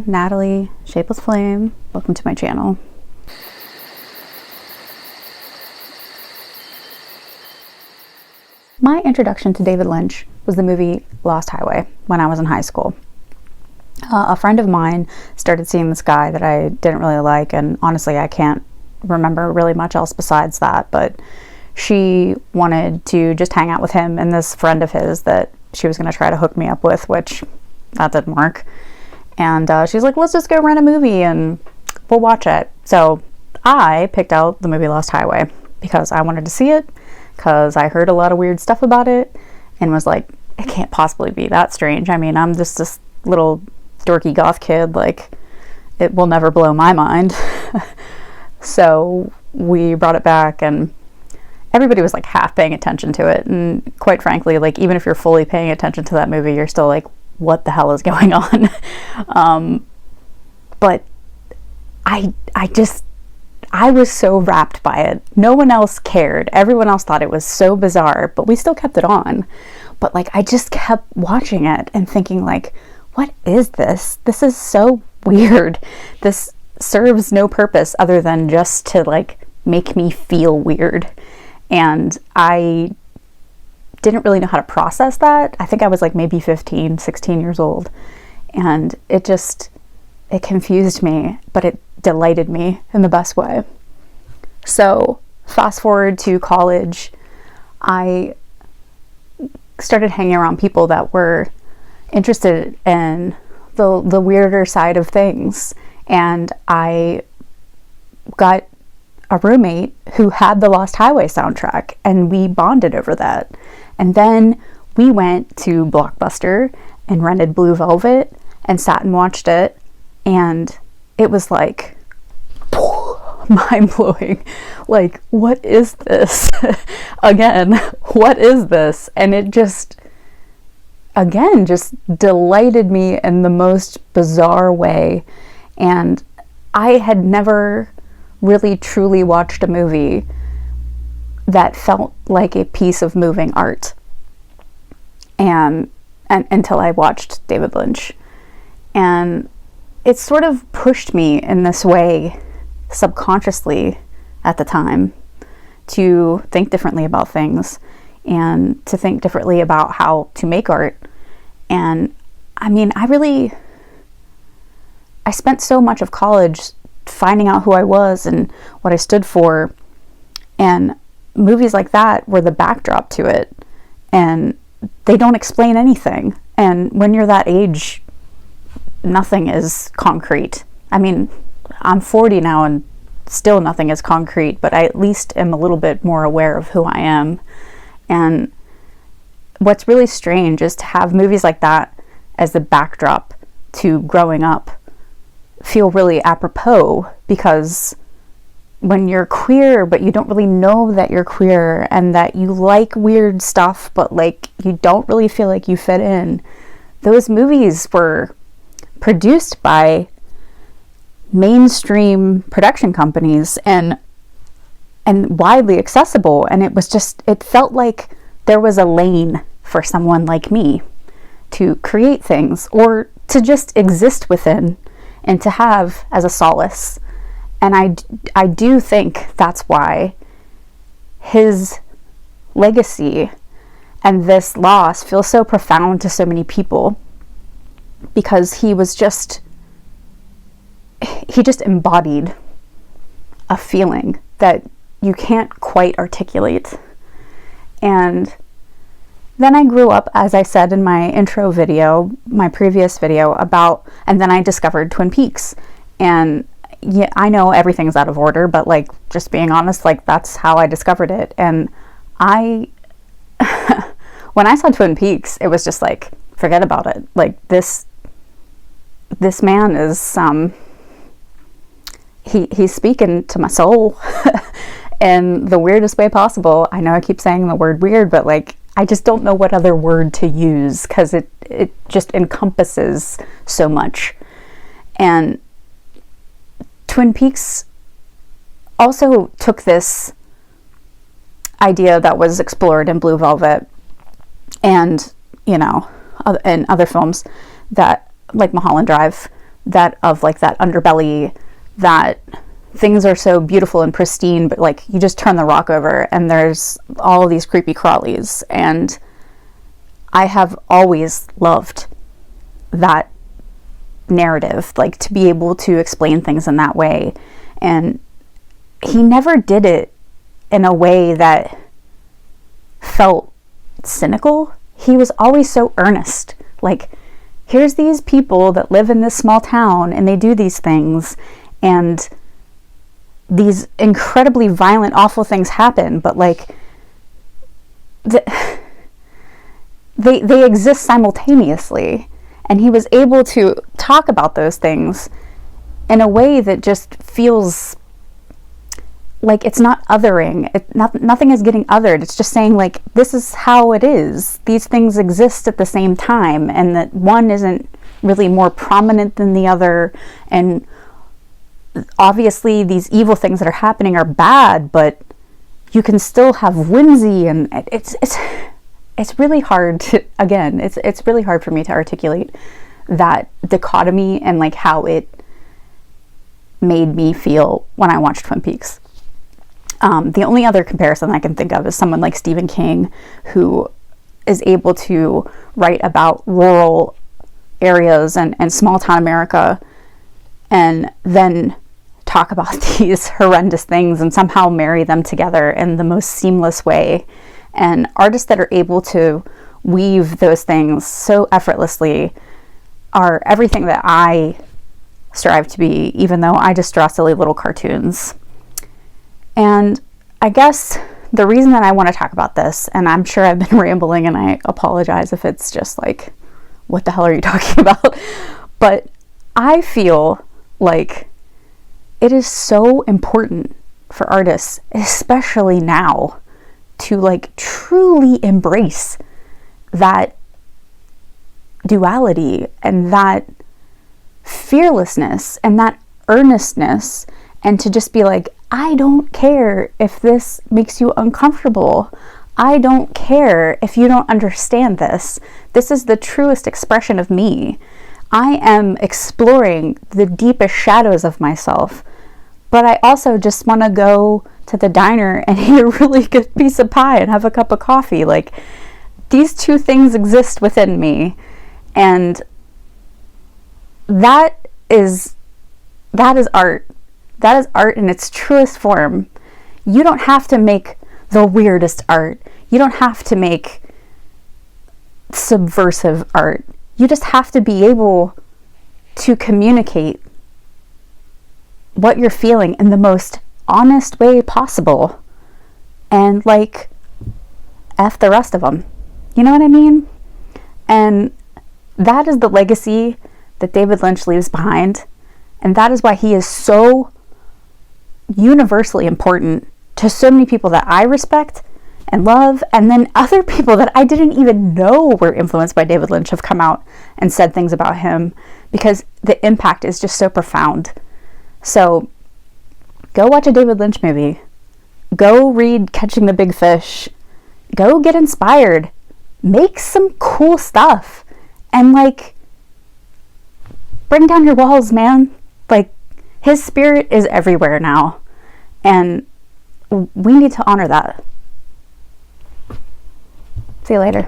Natalie, Shapelessflame. Welcome to my channel. My introduction to David Lynch was the movie Lost Highway when I was in high school. A friend of mine started seeing this guy that I didn't really like, and honestly I can't remember really much else besides that, but she wanted to just hang out with him and this friend of his that she was going to try to hook me up with, which that didn't work. And she's like, let's just go rent a movie and we'll watch it. So I picked out the movie Lost Highway because I wanted to see it, because I heard a lot of weird stuff about it and was like, it can't possibly be that strange. I mean, I'm just this little dorky goth kid, like it will never blow my mind. So we brought it back and everybody was like half paying attention to it, and quite frankly, like even if you're fully paying attention to that movie, you're still like, what the hell is going on? But I was so wrapped by it. No one else cared. Everyone else thought it was so bizarre, but we still kept it on. But like I just kept watching it and thinking like, what is this? This is so weird. This serves no purpose other than just to like make me feel weird. And I didn't really know how to process that. I think I was like maybe 15, 16 years old. And it confused me, but it delighted me in the best way. So fast forward to college, I started hanging around people that were interested in the weirder side of things. And I got a roommate who had the Lost Highway soundtrack, and we bonded over that. And then we went to Blockbuster and rented Blue Velvet and sat and watched it, and it was like mind-blowing. Like, what is this? Again, what is this? And it just delighted me in the most bizarre way. And I had never really truly watched a movie that felt like a piece of moving art, and until I watched David Lynch. And it sort of pushed me in this way subconsciously at the time to think differently about things and to think differently about how to make art. And I mean, I spent so much of college finding out who I was and what I stood for, and movies like that were the backdrop to it, and they don't explain anything. And when you're that age, nothing is concrete. I mean, I'm 40 now and still nothing is concrete, but I at least am a little bit more aware of who I am. And what's really strange is to have movies like that as the backdrop to growing up feel really apropos, because when you're queer but you don't really know that you're queer and that you like weird stuff but like you don't really feel like you fit in, those movies were produced by mainstream production companies and widely accessible, and it felt like there was a lane for someone like me to create things or to just exist within and to have as a solace. And I do think that's why his legacy and this loss feels so profound to so many people, because he just embodied a feeling that you can't quite articulate. And then I grew up, as I said in my intro video, my previous video and then I discovered Twin Peaks. And yeah, I know everything's out of order, but like, just being honest, like that's how I discovered it. And when I saw Twin Peaks, it was just like, forget about it. Like this man is, he's speaking to my soul in the weirdest way possible. I know I keep saying the word weird, but like, I just don't know what other word to use, because it just encompasses so much. And Twin Peaks also took this idea that was explored in Blue Velvet and, in other films that, like Mulholland Drive, that of like that underbelly, that things are so beautiful and pristine, but like you just turn the rock over and there's all these creepy crawlies. And I have always loved that narrative, like to be able to explain things in that way. And he never did it in a way that felt cynical. He was always so earnest. Like, here's these people that live in this small town and they do these things and these incredibly violent, awful things happen, but like they exist simultaneously. And he was able to talk about those things in a way that just feels like it's not othering. Nothing is getting othered. It's just saying like, this is how it is. These things exist at the same time, and that one isn't really more prominent than the other. And obviously these evil things that are happening are bad, but you can still have whimsy, and it's really hard to, again, it's really hard for me to articulate that dichotomy and like how it made me feel when I watched Twin Peaks. The only other comparison I can think of is someone like Stephen King, who is able to write about rural areas and small town America, and then talk about these horrendous things and somehow marry them together in the most seamless way. And artists that are able to weave those things so effortlessly are everything that I strive to be, even though I just draw silly little cartoons. And I guess the reason that I want to talk about this, and I'm sure I've been rambling and I apologize if it's just like, what the hell are you talking about? But I feel like it is so important for artists, especially now, to like truly embrace that duality and that fearlessness and that earnestness, and to just be like, I don't care if this makes you uncomfortable. I don't care if you don't understand this. This is the truest expression of me. I am exploring the deepest shadows of myself, but I also just want to go to the diner and eat a really good piece of pie and have a cup of coffee. Like, these two things exist within me, and that is art. That is art in its truest form. You don't have to make the weirdest art. You don't have to make subversive art. You just have to be able to communicate what you're feeling in the most honest way possible. And like, F the rest of them. You know what I mean? And that is the legacy that David Lynch leaves behind. And that is why he is so universally important to so many people that I respect and love, and then other people that I didn't even know were influenced by David Lynch have come out and said things about him, because the impact is just so profound. So go watch a David Lynch movie. Go read Catching the Big Fish. Go get inspired. Make some cool stuff. And like, bring down your walls, man. Like, his spirit is everywhere now. And we need to honor that. See you later.